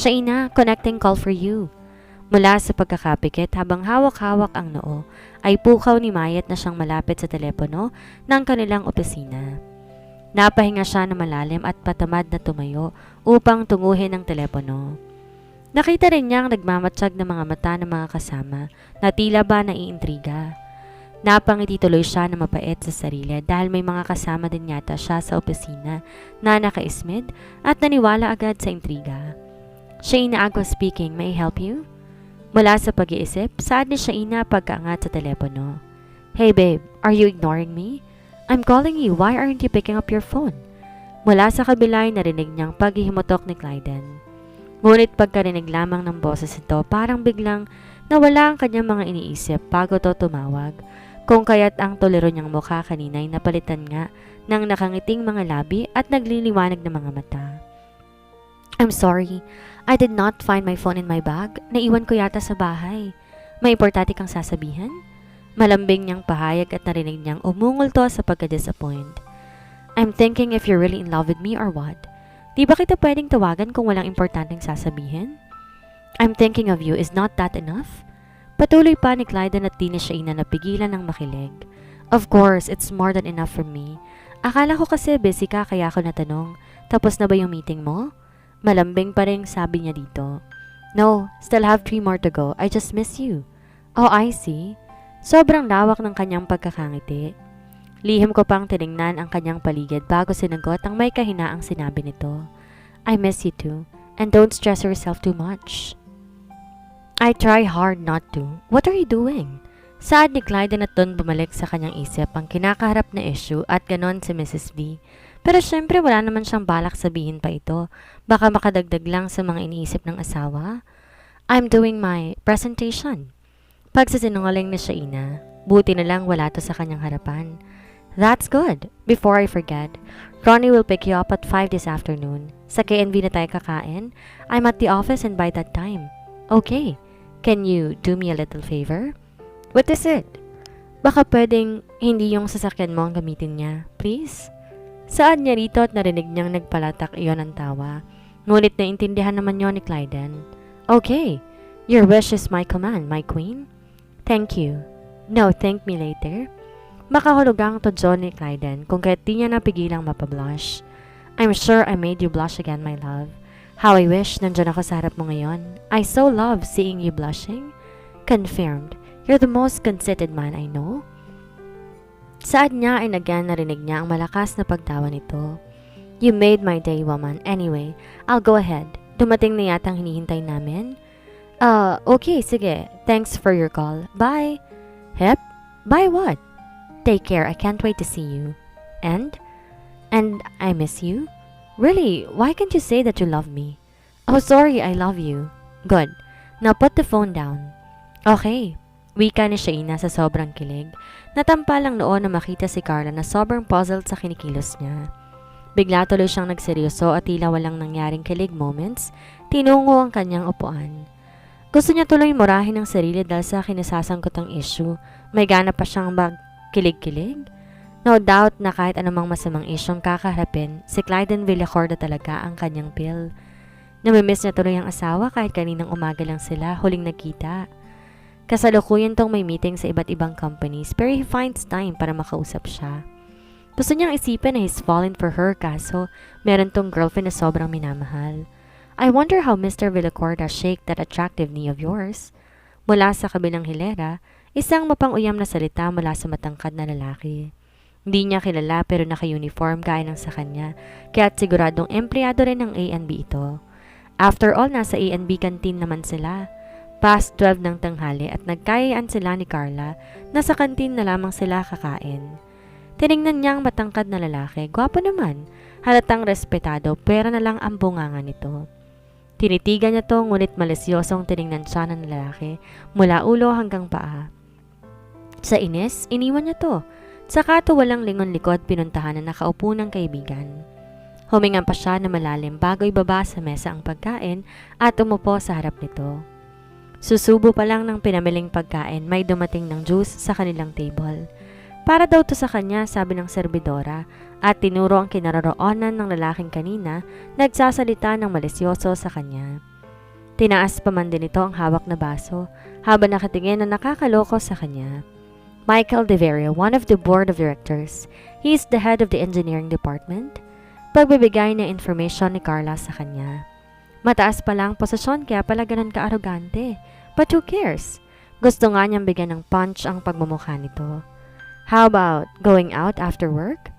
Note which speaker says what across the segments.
Speaker 1: Shaina, connecting call for you. Mula sa pagkakapikit habang hawak-hawak ang noo, ay pukaw ni Mayet na siyang malapit sa telepono ng kanilang opisina. Napahinga siya na malalim at patamad na tumayo upang tunguhin ang telepono. Nakita rin niyang nagmamatsyag ng mga mata ng mga kasama na tila ba naiintriga. Napangiti tuloy siya na mapait sa sarili dahil may mga kasama din yata siya sa opisina na nakaismid at naniwala agad sa intriga. Shaina Agua speaking, may I help you? Mula sa pag-iisip, saad ni Shaina pagkaangat sa telepono. Hey babe, are you ignoring me? I'm calling you, why aren't you picking up your phone? Mula sa kabila ay narinig niyang paghihimutok ni Clyden. Ngunit pagkarinig lamang ng boses ito, parang biglang nawala ang kanyang mga iniisip bago to tumawag. Kung kaya't ang tolero niyang mukha kanina ay napalitan nga ng nakangiting mga labi at nagliliwanag ng mga mata. I'm sorry, I did not find my phone in my bag. Naiwan ko yata sa bahay. May importante kang sasabihin? Malambing niyang pahayag at narinig niyang umungol to sa pagka-disappoint. I'm thinking if you're really in love with me or what. Di ba kita pwedeng tawagan kung walang importanteng sasabihin? I'm thinking of you, is not that enough? Patuloy pa ni Clyden at di na siya napigilan ng makilig. Of course, it's more than enough for me. Akala ko kasi busy ka kaya ako natanong, tapos na ba yung meeting mo? Malambing pa rin sabi niya dito. No, still have 3 more to go. I just miss you. Oh, I see. Sobrang lawak ng kanyang pagkakangiti. Lihim ko pang tiningnan ang kanyang paligid bago sinagot ang may kahinaang sinabi nito. I miss you too, and don't stress yourself too much. I try hard not to. What are you doing? Saad ni Clyden at doon bumalik sa kanyang isip ang kinakaharap na issue at ganon si Mrs. V. Pero syempre wala naman siyang balak sabihin pa ito. Baka makadagdag lang sa mga iniisip ng asawa. I'm doing my presentation. Pagsasinungaling ni Shaina, buti na lang wala to sa kanyang harapan. That's good. Before I forget, Ronnie will pick you up at 5 this afternoon. Sa KNV na tayo kakain. I'm at the office and by that time. Okay. Can you do me a little favor? What is it? Baka pwedeng hindi yung sasakyan mo ang gamitin niya. Please? Saan niya rito at narinig niyang nagpalatak iyon ang tawa. Ngunit naintindihan naman niyo ni Clyden. Okay. Your wish is my command, my queen. Thank you. No, thank me later. Makahulugang to John ni Clyden kung kahit di niya napigilang mapablush. I'm sure I made you blush again, my love. How I wish nandyan ako sa harap mo ngayon. I so love seeing you blushing. Confirmed. You're the most conceited man I know. Saad niya ay nagyan narinig niya ang malakas na pagtawa nito. You made my day, woman. Anyway, I'll go ahead. Dumating na yata ang hinihintay namin. Okay, sige. Thanks for your call. Bye. Hep? Bye what? Take care. I can't wait to see you. And I miss you? Really? Why can't you say that you love me? Oh, sorry. I love you. Good. Now put the phone down. Okay. Wika ni Shaina sa sobrang kilig. Natampalang noon na makita si Carla na sobrang puzzled sa kinikilos niya. Bigla tuloy siyang nagseryoso at tila walang nangyaring kilig moments, tinungo ang kanyang upuan. Gusto niya tuloy murahin ang sarili dahil sa kinasasangkotang issue. May gana pa siyang kilig-kilig. No doubt na kahit anumang masamang isyong kakaharapin, si Clyden Villacorda talaga ang kanyang pill. Namimiss niya tuloy ang asawa kahit kaninang umaga lang sila huling nagkita. Kasalukuyan tong may meeting sa iba't ibang companies pero he finds time para makausap siya. Gusto niyang isipin na he's fallen for her kaso meron tong girlfriend na sobrang minamahal. I wonder how Mr. Villacorda shake that attractive knee of yours. Mula sa kabilang hilera, isang mapang-uyam na salita mula sa matangkad na lalaki. Hindi niya kilala pero naka-uniform gaya ng sa kanya kaya't siguradong empleyado rin ng A&B ito. After all, nasa A&B canteen naman sila. Past 12 ng tanghali at nagkayaan sila ni Carla na sa kantin na lamang sila kakain. Tiningnan niya ang matangkad na lalaki. Gwapo naman. Halatang respetado, pera na lang ang bunganga nito. Tinitigan niya to ngunit malisyosong tiningnan siya ng lalaki mula ulo hanggang paa. Sa inis, iniwan niya to. Saka to walang lingon likod pinuntahan na nakaupo ng kaibigan. Huminga pa siya na malalim bago ibaba sa mesa ang pagkain at umupo sa harap nito. Susubo pa lang ng pinamiling pagkain, may dumating ng juice sa kanilang table. Para daw to sa kanya, sabi ng serbidora, at tinuro ang kinaroroonan ng lalaking kanina, nagsasalita ng malisyoso sa kanya. Tinaas pa man din ito ang hawak na baso habang nakatingin na nakakaloko sa kanya. Michael De Vera, one of the board of directors. He is the head of the engineering department. Pagbibigay ng information ni Carla sa kanya. Mataas pa lang posisyon kaya pala ganun ka-arogante. But who cares? Gusto nga niyang bigyan ng punch ang pagmumukha nito. How about going out after work?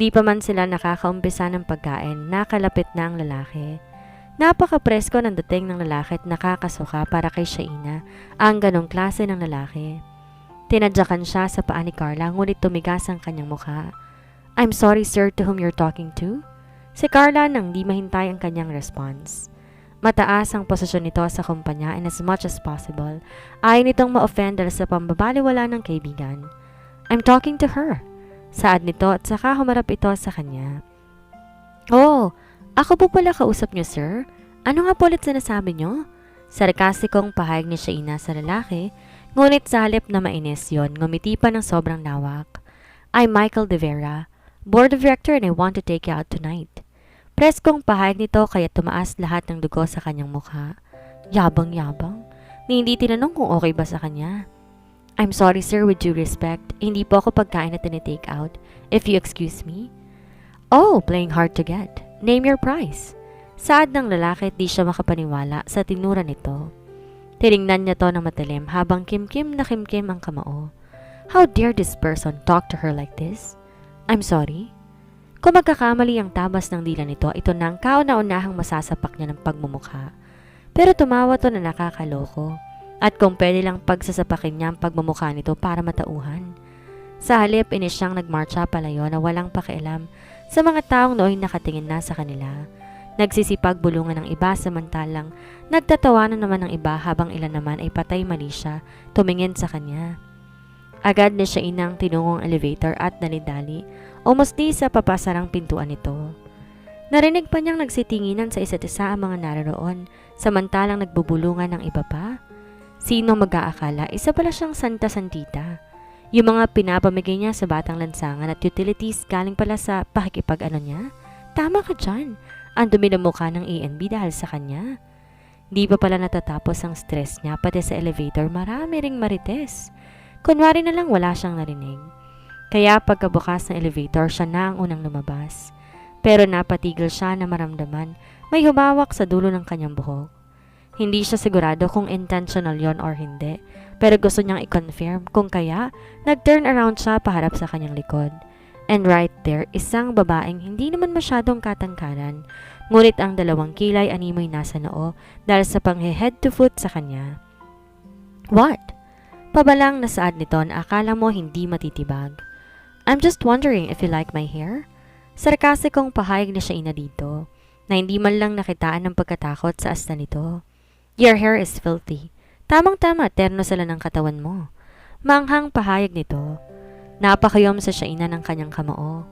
Speaker 1: Di pa man sila nakakaumpisa ng pagkain, nakalapit na ang lalaki. Napaka-presko ng dating ng lalaki at nakakasuka para kay Shaina, ang ganong klase ng lalaki. Tinadyakan siya sa paa ni Carla ngunit tumigas ang kanyang mukha. I'm sorry sir, to whom you're talking to? Si Carla nang di mahintay ang kanyang response. Mataas ang posisyon nito sa kumpanya and as much as possible, ayaw nitong ma-offend dahil sa pambabaliwala ng kaibigan. I'm talking to her. Saad nito at saka humarap ito sa kanya. Oh, ako po pala kausap niyo sir. Ano nga po ulit sinasabi niyo? Sarkastikong pahayag ni Shaina sa lalaki, ngunit sa halip na mainis yon, ngumiti pa ng sobrang lawak. I'm Michael De Vera, board of director and I want to take you out tonight. Preskong pahayag nito kaya tumaas lahat ng dugo sa kanyang mukha. Yabang-yabang. Ni hindi tinanong kung okay ba sa kanya. I'm sorry sir, with due respect, hindi po ako pagkain na tinitake out, if you excuse me. Oh, playing hard to get. Name your price. Saad ng lalaki at di siya makapaniwala sa tinura nito. Tiningnan niya to ng matalim habang kimkim na kimkim ang kamao. How dare this person talk to her like this? I'm sorry. Kung magkakamali ang tabas ng dila nito, ito na ang kauna-unahang masasapak niya ng pagmumukha. Pero tumawa to na nakakaloko. At kung pwede lang pagsasapakin niya ang pagmumukha nito para matauhan. Sa halip, inis siyang nagmarcha palayo na walang pakialam sa mga taong nooy nakatingin na sa kanila. Nagsisipag bulungan ng iba samantalang nagtatawanan naman ng iba habang ilan naman ay patay mali siya tumingin sa kanya. Agad na siya inang tinungong elevator at dalidali o musti sa papasarang pintuan nito. Narinig pa niyang nagsitinginan sa isa't isa ang mga naroon samantalang nagbubulungan ng iba pa. Sino mag-aakala, isa pala siyang santa-santita. Yung mga pinapamigay niya sa batang lansangan at utilities galing pala sa pakikipag-ano niya. Tama ka dyan, ang dumi ng mukha ng A&B dahil sa kanya. Di pa pala natatapos ang stress niya pati sa elevator marami ring marites. Kunwari na lang wala siyang narinig. Kaya pagkabukas ng elevator siya na ang unang lumabas. Pero napatigil siya na maramdaman may humawak sa dulo ng kanyang buhok. Hindi siya sigurado kung intentional yon or hindi, pero gusto niyang i-confirm kung kaya nag-turn around siya paharap sa kanyang likod. And right there, isang babaeng hindi naman masyadong katangkaran, ngunit ang dalawang kilay animoy nasa noo dahil sa panghe-head to foot sa kanya. What? Pabalang nasaad nito na akala mo hindi matitibag. I'm just wondering if you like my hair? Sarkasikong pahayag ni Shaina dito, na hindi man lang nakitaan ng pagkatakot sa asta nito. Your hair is filthy. Tamang-tama, terno sila ng katawan mo. Manghang pahayag nito. Napakayom sa Shaina ng kanyang kamao.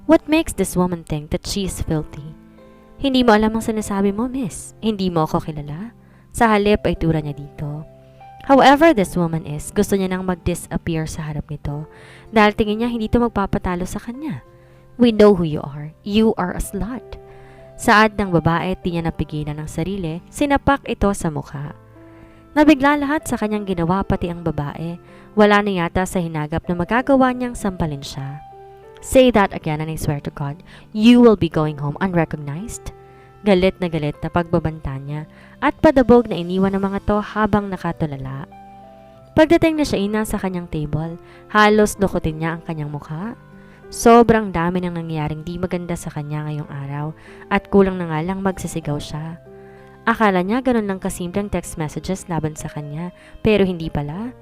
Speaker 1: What makes this woman think that she is filthy? Hindi mo alam ang sinasabi mo, miss. Hindi mo ako kilala. Sa halip ay tura niya dito. However this woman is, gusto niya nang mag-disappear sa harap nito dahil tingin niya hindi ito magpapatalo sa kanya. We know who you are. You are a slut. Saad ng babae at di niya napigilan ng sarili, sinapak ito sa mukha. Nabigla lahat sa kanyang ginawa pati ang babae. Wala na yata sa hinagap na magagawa niyang sampalin siya. Say that again and I swear to God, you will be going home unrecognized. Galit na pagbabanta niya at padabog na iniwan ng mga to habang nakatulala. Pagdating na Shaina sa kanyang table, halos lukutin niya ang kanyang mukha. Sobrang dami nang nangyaring di maganda sa kanya ngayong araw at kulang na nga lang magsisigaw siya. Akala niya ganun lang kasimpleng text messages laban sa kanya pero hindi pala.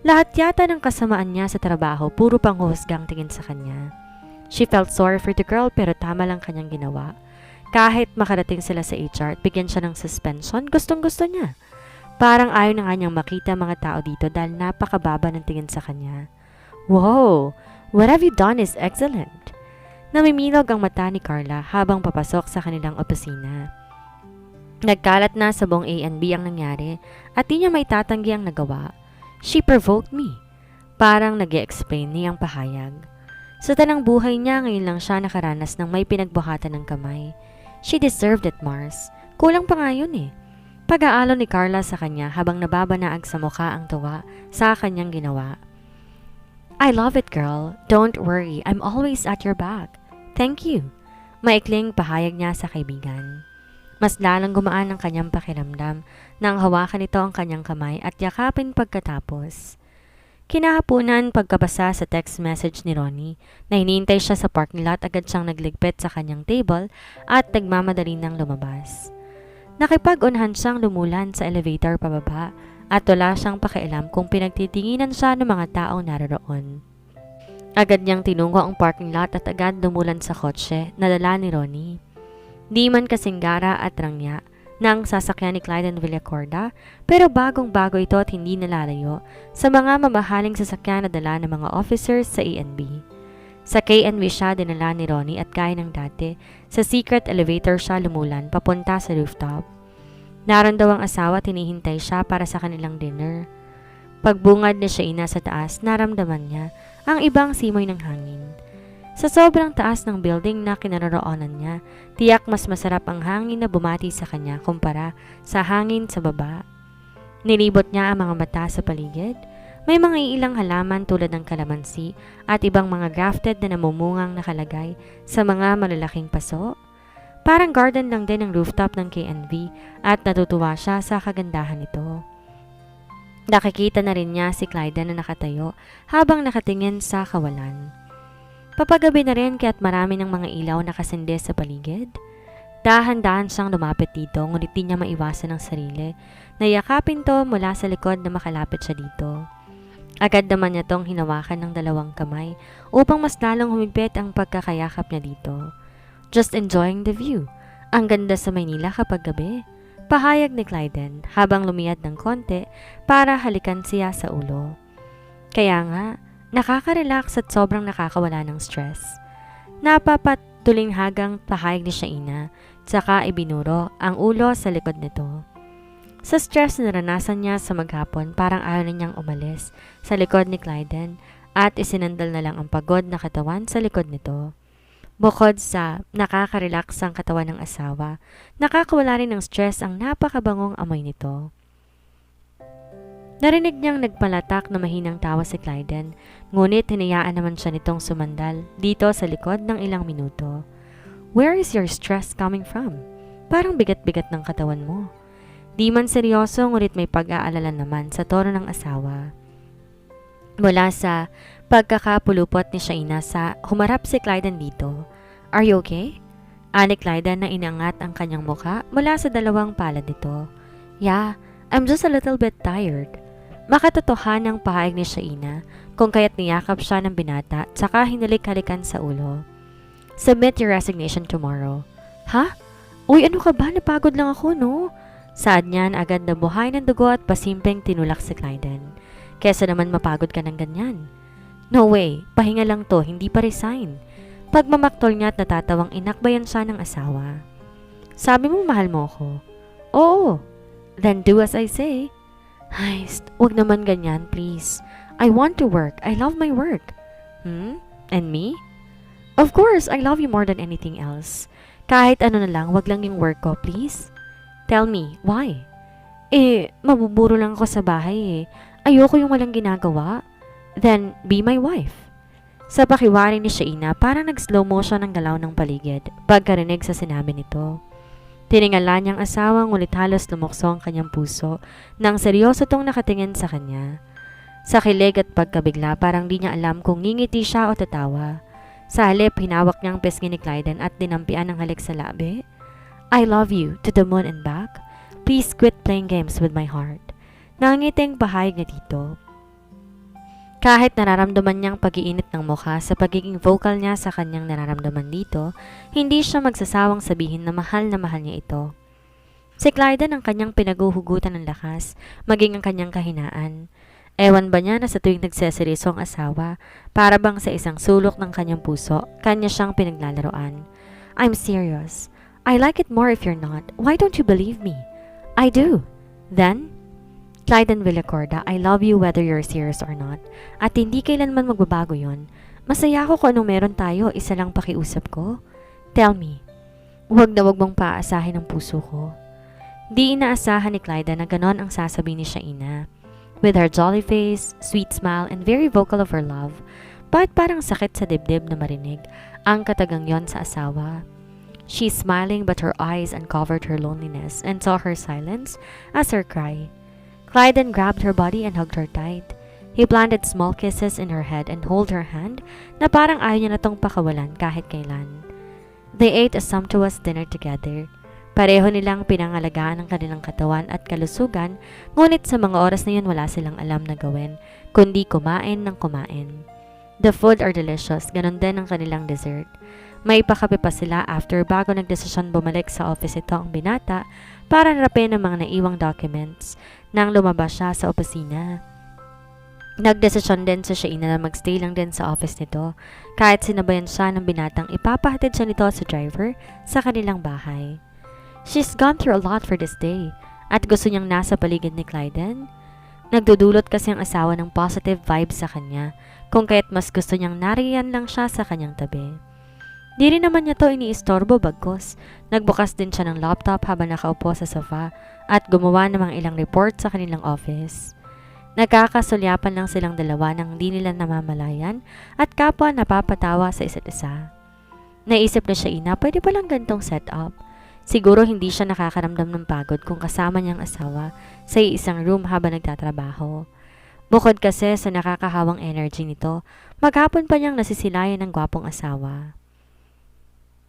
Speaker 1: Lahat yata ng kasamaan niya sa trabaho puro panghuhusgang tingin sa kanya. She felt sorry for the girl pero tama lang kanyang ginawa. Kahit makarating sila sa HR at bigyan siya ng suspension, gustong-gusto niya. Parang ayaw na nga niyang makita mga tao dito dahil napakababa ng tingin sa kanya. Wow! What have you done is excellent. Namimilog ang mata ni Carla habang papasok sa kanilang opisina. Nagkalat na sa buong A&B ang nangyari at di niya may tatanggi ang nagawa. She provoked me. Parang nag-e-explain niyang pahayag. Sa tanang buhay niya ngayon lang siya nakaranas ng may pinagbuhatan ng kamay. She deserved it, Mars. Kulang pa nga yun eh. Pag-aalo ni Carla sa kanya habang nababanaag sa mukha ang tuwa sa kanyang ginawa. I love it, girl. Don't worry, I'm always at your back. Thank you. Maikling pahayag niya sa kaibigan. Mas lalong gumaan ang kanyang pakiramdam nang hawakan nito ang kanyang kamay at yakapin pagkatapos. Kinahaponan pagkabasa sa text message ni Ronnie na hinihintay siya sa parking lot, agad siyang nagligpit sa kanyang table at nagmamadali nang lumabas. Nakipag-unhan siyang lumulan sa elevator pababa at wala siyang pakialam kung pinagtitinginan siya ng mga taong naroroon. Agad niyang tinungo ang parking lot at agad lumulan sa kotse na dala ni Ronnie. Di man kasing gara at rangya ng sasakyan ni Clyden Villacorda, pero bagong-bago ito at hindi nalalayo sa mga mamahaling sasakyan na dala ng mga officers sa ANB. Sa KNB siya dinala ni Ronnie at gaya ng dati, sa secret elevator siya lumulan papunta sa rooftop. Naroon daw ang asawa at hinihintay siya para sa kanilang dinner. Pagbungad ni Shaina sa taas, naramdaman niya ang ibang simoy ng hangin. Sa sobrang taas ng building na kinaroroonan niya, tiyak mas masarap ang hangin na bumati sa kanya kumpara sa hangin sa baba. Nilibot niya ang mga mata sa paligid. May mga ilang halaman tulad ng kalamansi at ibang mga grafted na namumungang nakalagay sa mga malalaking paso. Parang garden lang din ang rooftop ng KNV at natutuwa siya sa kagandahan nito. Nakikita na rin niya si Clyden na nakatayo habang nakatingin sa kawalan. Papagabi na rin kaya't marami ng mga ilaw nakasindi sa paligid. Dahan-dahan siyang lumapit dito ngunit di niya maiwasan ang sarili na yakapin to mula sa likod na makalapit siya dito. Agad naman niya tong hinawakan ng dalawang kamay upang mas lalong humigpit ang pagkakayakap niya dito. Just enjoying the view. Ang ganda sa Maynila kapag gabi. Pahayag ni Clyden habang lumiyad ng konti para halikan siya sa ulo. Kaya nga, nakaka-relax at sobrang nakakawala ng stress. Napapatuling hagang pahayag ni Shaina, saka ibinuro ang ulo sa likod nito. Sa stress na naranasan niya sa maghapon, parang ayaw na niyang umalis sa likod ni Clyden at isinandal na lang ang pagod na katawan sa likod nito. Bukod sa nakaka-relax ang katawan ng asawa, nakakawala rin ng stress ang napakabangong amoy nito. Narinig niyang nagpalatak na mahinang tawa si Clyden, ngunit hinayaan naman siya nitong sumandal dito sa likod ng ilang minuto. Where is your stress coming from? Parang bigat-bigat ng katawan mo. Di man seryoso ngunit may pag-aalala naman sa tono ng asawa. Mula sa pagkakapulupot ni Shaina sa humarap si Clyden dito. Are you okay? Ani Clyden na inangat ang kanyang mukha mula sa dalawang palad nito. Yeah, I'm just a little bit tired. Makatotohanang pahayag ni Shaina kung kaya't niyakap siya ng binata at saka hinalik-halikan sa ulo. Submit your resignation tomorrow. Ha? Uy, ano ka ba? Napagod lang ako, no? Saad niyan agad na buhay ng dugo at pasimpleng tinulak si Clyden. Kesa naman mapagod ka ng ganyan. No way, pahinga lang to, hindi pa resign. Pagmamaktol niya at natatawang inakbayan siya ng asawa. Sabi mo mahal mo ako. Oo. Then do as I say. Ay, wag naman ganyan, please. I want to work. I love my work. And me? Of course, I love you more than anything else. Kahit ano na lang, wag lang yung work ko, please. Tell me, why? Mabuburo lang ako sa bahay eh. Ayoko yung walang ginagawa. Then, be my wife. Sa pakiwari ni Shaina, parang nag-slow motion ang galaw ng paligid pagkarinig sa sinabi nito. Tiningala niyang asawa ngunit halos lumukso ang kanyang puso nang seryoso tong nakatingin sa kanya. Sa kilig at pagkabigla, parang di niya alam kung ngingiti siya o tatawa. Sa halip, hinawak niyang pisngi ni Clyden at dinampian ang halik sa labi. I love you to the moon and back. Please quit playing games with my heart. Nangiting pahayag niya dito. Kahit nararamdaman niyang pag-iinit ng mukha sa pagiging vocal niya sa kanyang nararamdaman dito, hindi siya magsasawang sabihin na mahal niya ito. Si Clyden ang kanyang pinaguhugutan ng lakas, maging ang kanyang kahinaan. Ewan ba niya na sa tuwing nagseseryoso ang asawa, para bang sa isang sulok ng kanyang puso, kanya siyang pinaglalaroan. I'm serious. I like it more if you're not. Why don't you believe me? I do. Then, Clyden Villacorda, I love you whether you're serious or not. At hindi kailanman magbabago yon. Masaya ako kung anong meron tayo, isa lang pakiusap ko. Tell me, huwag na huwag mong paasahin ang puso ko. Di inaasahan ni Clyda na ganon ang sasabihin ni Shaina. With her jolly face, sweet smile, and very vocal of her love, bakit parang sakit sa dibdib na marinig ang katagang yon sa asawa? She's smiling but her eyes uncovered her loneliness and saw her silence as her cry. Clyde then grabbed her body and hugged her tight. He planted small kisses in her head and held her hand na parang ayaw niya na tong pakawalan kahit kailan. They ate a sumptuous dinner together. Pareho nilang pinangalagaan ang kanilang katawan at kalusugan, ngunit sa mga oras na yun wala silang alam na gawin, kundi kumain ng kumain. The food are delicious, ganon din ang kanilang dessert. May pakape pa sila after bago nagdesisyon bumalik sa office ito ang binata para harapin ang mga naiwang documents nang lumabas siya sa opisina. Nagdesisyon din si Shaina na magstay lang din sa office nito kahit sinabayan siya ng binatang ipapahatid siya nito sa driver sa kanilang bahay. She's gone through a lot for this day at gusto niyang nasa paligid ni Clyden. Nagdudulot kasi ang asawa ng positive vibes sa kanya kung kaya't mas gusto niyang nariyan lang siya sa kanyang tabi. Di rin naman niya to iniistorbo bagkos. Nagbukas din siya ng laptop habang nakaupo sa sofa at gumawa ng mga ilang report sa kanilang office. Nagkakasulyapan lang silang dalawa nang di nila namamalayan at kapwa napapatawa sa isa't isa. Naisip na Shaina, pwede palang gantong setup. Siguro hindi siya nakakaramdam ng pagod kung kasama niyang asawa sa isang room habang nagtatrabaho. Bukod kasi sa nakakahawang energy nito, maghapon pa niyang nasisilayan ng gwapong asawa.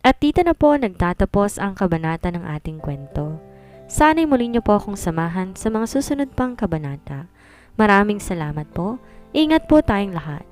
Speaker 1: At dito na po nagtatapos ang kabanata ng ating kwento. Sana'y muli niyo po akong samahan sa mga susunod pang kabanata. Maraming salamat po. Ingat po tayong lahat.